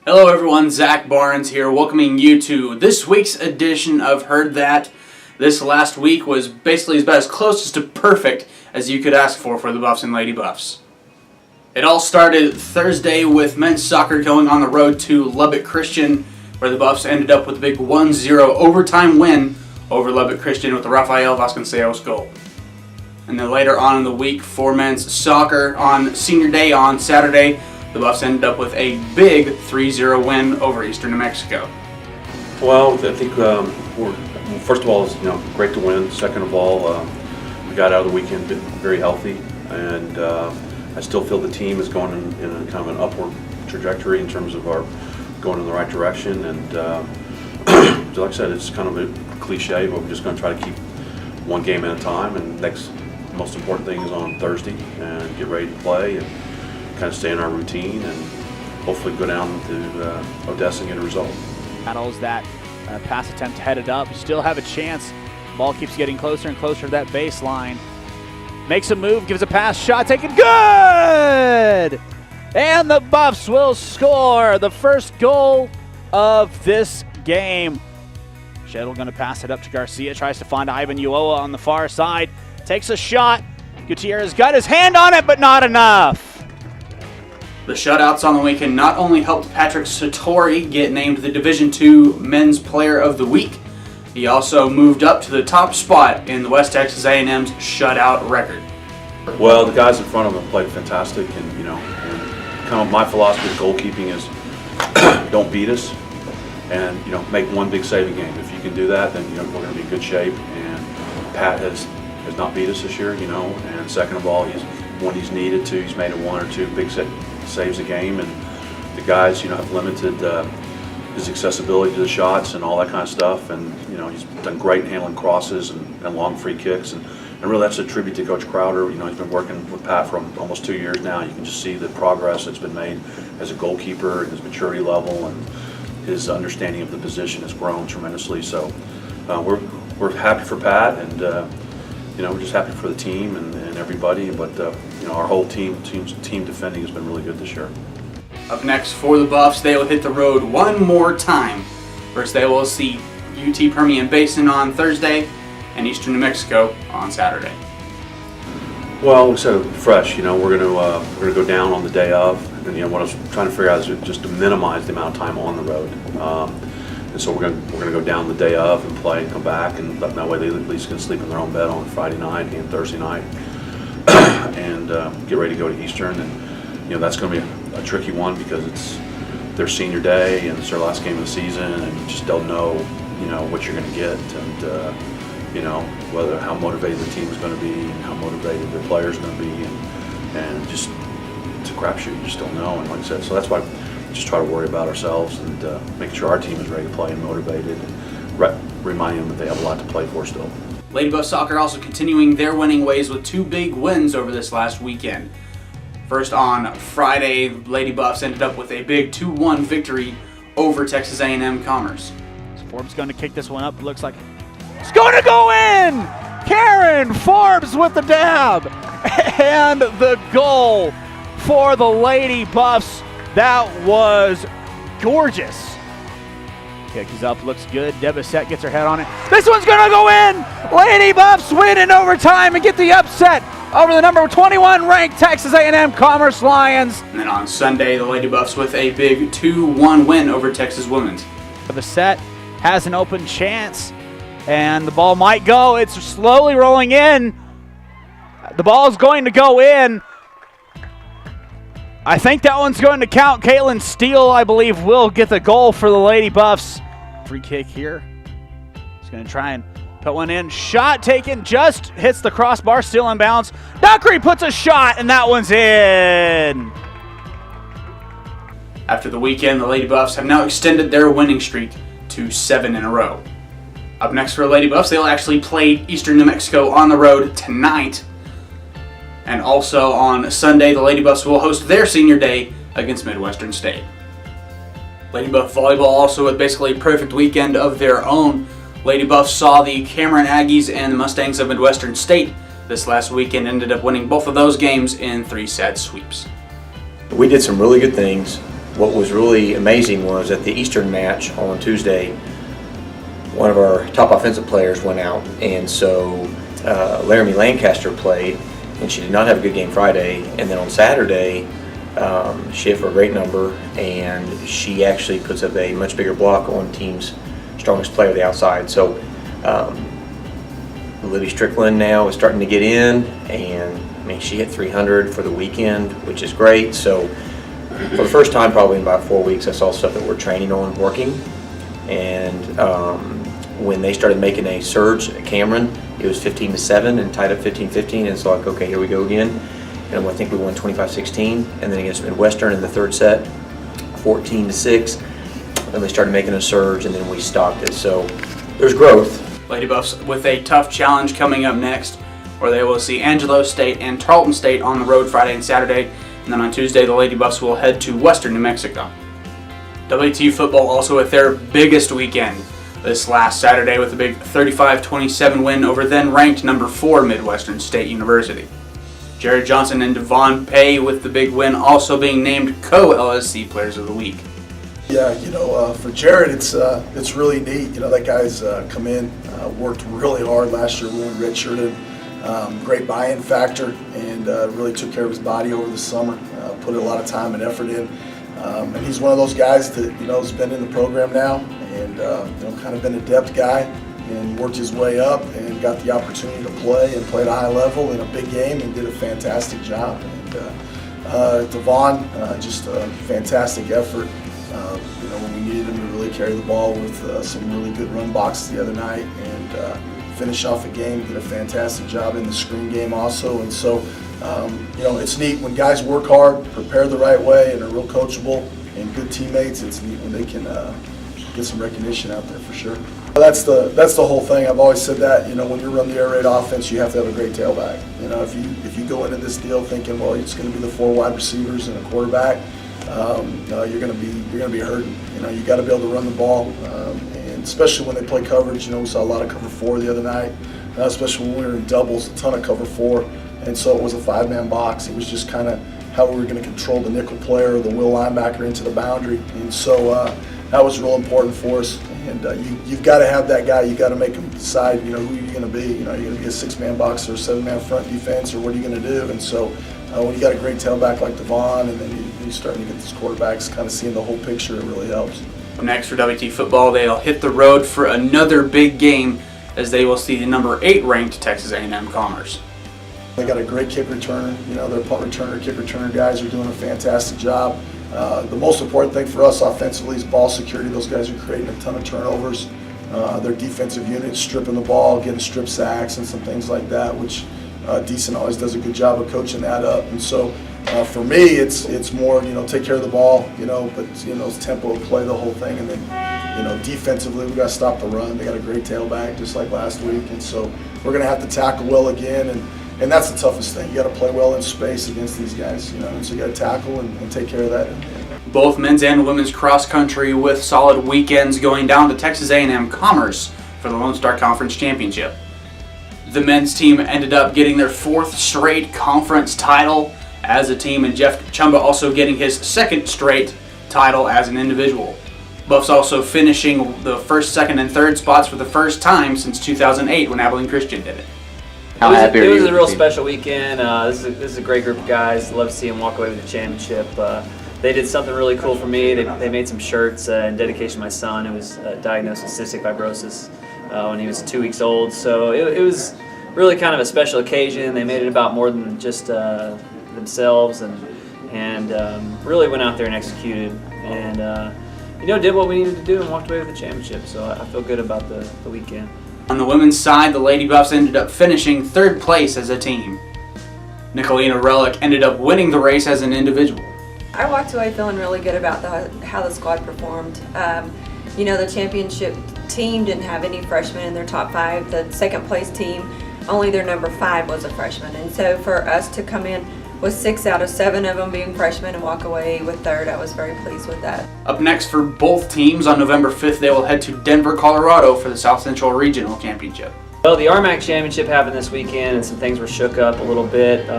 Hello everyone, Zach Barnes here, welcoming you to this week's edition of Heard That. This last week was basically about as close to perfect as you could ask for the Buffs and Lady Buffs. It all started Thursday with men's soccer going on the road to Lubbock Christian, where the Buffs ended up with a big 1-0 overtime win over Lubbock Christian with the Rafael Vasconcelos goal. And then later on in the week for men's soccer on Senior Day on Saturday, the Buffs ended up with a big 3-0 win over Eastern New Mexico. Well, I think first of all, it's great to win. Second of all, we got out of the weekend very healthy, and I still feel the team is going in a kind of an upward trajectory in terms of our going in the right direction. And like I said, it's kind of a cliche, but we're just going to try to keep one game at a time. And next most important thing is on Thursday, and get ready to play and kind of stay in our routine and hopefully go down to Odessa and get a result. Battles that pass attempt headed up. You still have a chance. Ball keeps getting closer and closer to that baseline. Makes a move, gives a pass, shot taken, good! And the Buffs will score the first goal of this game. Shettle going to pass it up to Garcia, tries to find Ivan Uoa on the far side. Takes a shot. Gutierrez got his hand on it, but not enough. The shutouts on the weekend not only helped Patrick Satori get named the Division II Men's Player of the Week, he also moved up to the top spot in the West Texas A&M's shutout record. Well, the guys in front of him played fantastic, and kind of my philosophy of goalkeeping is don't beat us, and make one big save a game. If you can do that, then we're going to be in good shape. And Pat has not beat us this year, and second of all, when he's needed to, he's made one or two big saves a game, and the guys have limited his accessibility to the shots and all that kind of stuff, and he's done great handling crosses and long free kicks, and really that's a tribute to Coach Crowder. He's been working with Pat for almost 2 years now. You can just see the progress that's been made as a goalkeeper, and his maturity level and his understanding of the position has grown tremendously. So we're happy for Pat, and we're just happy for the team and everybody, but our whole team defending has been really good this year. Up next for the Buffs, they will hit the road one more time. First, they will see UT Permian Basin on Thursday and Eastern New Mexico on Saturday. Well, so fresh, we're gonna go down on the day of, and what I was trying to figure out is just to minimize the amount of time on the road. And so we're gonna go down the day of and play and come back, and that way they at least can sleep in their own bed on Friday night and Thursday night, and get ready to go to Eastern. And that's going to be a tricky one because it's their senior day and it's their last game of the season, and you just don't know what you're going to get, and whether how motivated the team is going to be and how motivated their players are going to be, and just it's a crapshoot. You just don't know. And like I said, so that's why we just try to worry about ourselves and making sure our team is ready to play and motivated, and reminding them that they have a lot to play for still. Lady Buff Soccer also continuing their winning ways with two big wins over this last weekend. First on Friday, Lady Buffs ended up with a big 2-1 victory over Texas A&M Commerce. Forbes going to kick this one up. It looks like it's going to go in! Karen Forbes with the dab! And the goal for the Lady Buffs. That was gorgeous. Kick is up, looks good. Debisette gets her head on it. This one's going to go in! Lady Buffs win in overtime and get the upset over the number 21 ranked Texas A&M Commerce Lions. And then on Sunday, the Lady Buffs with a big 2-1 win over Texas Women's. Debisette has an open chance, and the ball might go. It's slowly rolling in. The ball is going to go in. I think that one's going to count. Caitlin Steele, I believe, will get the goal for the Lady Buffs. Free kick here. He's going to try and put one in. Shot taken, just hits the crossbar, still inbounds. Dockery puts a shot, and that one's in. After the weekend, the Lady Buffs have now extended their winning streak to 7 in a row. Up next for the Lady Buffs, they'll actually play Eastern New Mexico on the road tonight. And also on Sunday, the Lady Buffs will host their senior day against Midwestern State. Lady Buff Volleyball also with basically a perfect weekend of their own. Lady Buffs saw the Cameron Aggies and the Mustangs of Midwestern State this last weekend, ended up winning both of those games in 3-set sweeps. We did some really good things. what was really amazing was at the Eastern match on Tuesday, one of our top offensive players went out, and so Laramie Lancaster played, and she did not have a good game Friday. And then on Saturday, she hit for a great number, and she actually puts up a much bigger block on team's strongest player, the outside. So Libby Strickland now is starting to get in, and I mean, she hit 300 for the weekend, which is great. So for the first time probably in about 4 weeks, I saw stuff that we're training on working. And when they started making a surge at Cameron, it was 15-7 and tied up 15-15, and it's like, okay, here we go again. And I think we won 25-16, and then against Midwestern in the third set, 14-6. And they started making a surge, and then we stopped it. So there's growth. Lady Buffs with a tough challenge coming up next, where they will see Angelo State and Tarleton State on the road Friday and Saturday. And then on Tuesday, the Lady Buffs will head to Western New Mexico. WTU football also with their biggest weekend this last Saturday with a big 35-27 win over then-ranked number 4 Midwestern State University. Jared Johnson and Devon Pay with the big win, also being named co-LSC Players of the Week. Yeah, for Jared, it's really neat. That guy's come in, worked really hard last year when we redshirted. Great buy-in factor, and really took care of his body over the summer. Put a lot of time and effort in, and he's one of those guys that has been in the program now, and kind of been a depth guy, and worked his way up and got the opportunity to play and play at a high level in a big game and did a fantastic job. And Devon, just a fantastic effort. When we needed him to really carry the ball with some really good run boxes the other night and finish off a game, did a fantastic job in the screen game also. And so, it's neat when guys work hard, prepare the right way, and are real coachable and good teammates. It's neat when they can get some recognition out there for sure. That's the whole thing. I've always said that, when you run the air raid offense, you have to have a great tailback. If you go into this deal thinking, well, it's going to be the 4 wide receivers and a quarterback, you're going to be hurting. You got to be able to run the ball, and especially when they play coverage. We saw a lot of cover 4 the other night, especially when we were in doubles, a ton of cover 4, and so it was a 5-man box. It was just kind of how we were going to control the nickel player or the will linebacker into the boundary, and so that was real important for us. And you've got to have that guy. You got to make him decide, who you're going to be. You're going to be a 6-man box or a 7-man front defense, or what are you going to do? And so when you got a great tailback like Devon, and then you're starting to get these quarterbacks kind of seeing the whole picture, it really helps. Next for WT football, they'll hit the road for another big game as they will see the number 8 ranked Texas A&M Commerce. They got a great kick returner. Their punt returner, kick returner guys are doing a fantastic job. The most important thing for us offensively is ball security. Those guys are creating a ton of turnovers. Their defensive unit stripping the ball, getting strip sacks and some things like that, which Decent always does a good job of coaching that up. And so for me, it's more, take care of the ball, but, it's tempo of play, the whole thing. And then, defensively, we got to stop the run. They got a great tailback just like last week. And so we're going to have to tackle well again. And that's the toughest thing. You got to play well in space against these guys, and so you got to tackle and take care of that. Both men's and women's cross country with solid weekends going down to Texas A&M Commerce for the Lone Star Conference Championship. The men's team ended up getting their 4th straight conference title as a team, and Jeff Chumba also getting his 2nd straight title as an individual. Buffs also finishing the 1st, 2nd, and 3rd spots for the first time since 2008 when Abilene Christian did it. It was a real special weekend. This is a great group of guys. Love to see them walk away with the championship. They did something really cool for me. They made some shirts in dedication to my son who was diagnosed with cystic fibrosis when he was 2 weeks old. So it was really kind of a special occasion. They made it about more than just themselves, and really went out there and executed, and did what we needed to do and walked away with the championship. So I feel good about the weekend. On the women's side, the Lady Buffs ended up finishing 3rd place as a team. Nicolina Relic ended up winning the race as an individual. I walked away feeling really good about how the squad performed. The championship team didn't have any freshmen in their top 5. The 2nd place team, only their number 5 was a freshman. And so for us to come in with 6 out of 7 of them being freshmen and walk away with 3rd, I was very pleased with that. Up next for both teams on November 5th, they will head to Denver, Colorado for the South Central Regional Championship. Well, the RMAC Championship happened this weekend, and some things were shook up a little bit.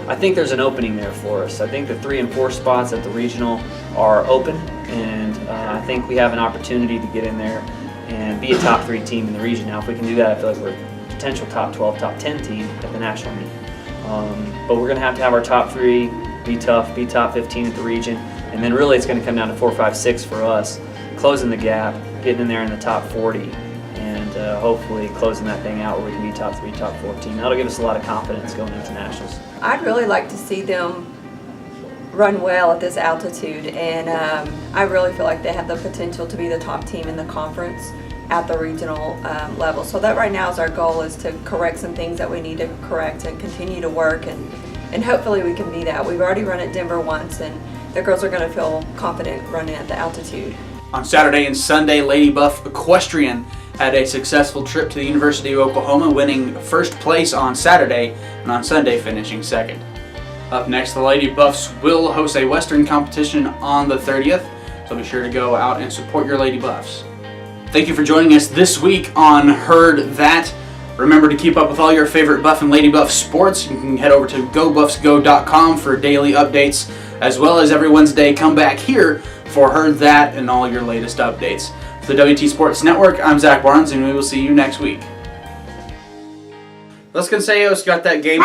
I think there's an opening there for us. I think the 3 and 4 spots at the regional are open, and I think we have an opportunity to get in there and be a top 3 team in the region. Now, if we can do that, I feel like we're a potential top 12, top 10 team at the national meet. But we're going to have our top 3, be tough, be top 15 at the region, and then really it's going to come down to 4, 5, 6 for us, closing the gap, getting in there in the top 40, and hopefully closing that thing out where we can be top 3, top 14. That'll give us a lot of confidence going into nationals. I'd really like to see them run well at this altitude, and I really feel like they have the potential to be the top team in the conference at the regional level. So that right now is our goal, is to correct some things that we need to correct and continue to work, and hopefully we can be that. We've already run at Denver once, and the girls are going to feel confident running at the altitude. On Saturday and Sunday, Lady Buff Equestrian had a successful trip to the University of Oklahoma, winning first place on Saturday and on Sunday finishing second. Up next, the Lady Buffs will host a Western competition on the 30th, so be sure to go out and support your Lady Buffs. Thank you for joining us this week on Heard That. Remember to keep up with all your favorite Buff and Lady Buff sports. You can head over to GoBuffsGo.com for daily updates, as well as every Wednesday come back here for Heard That and all your latest updates. For the WT Sports Network, I'm Zach Barnes, and we will see you next week. Los Consejos got that game.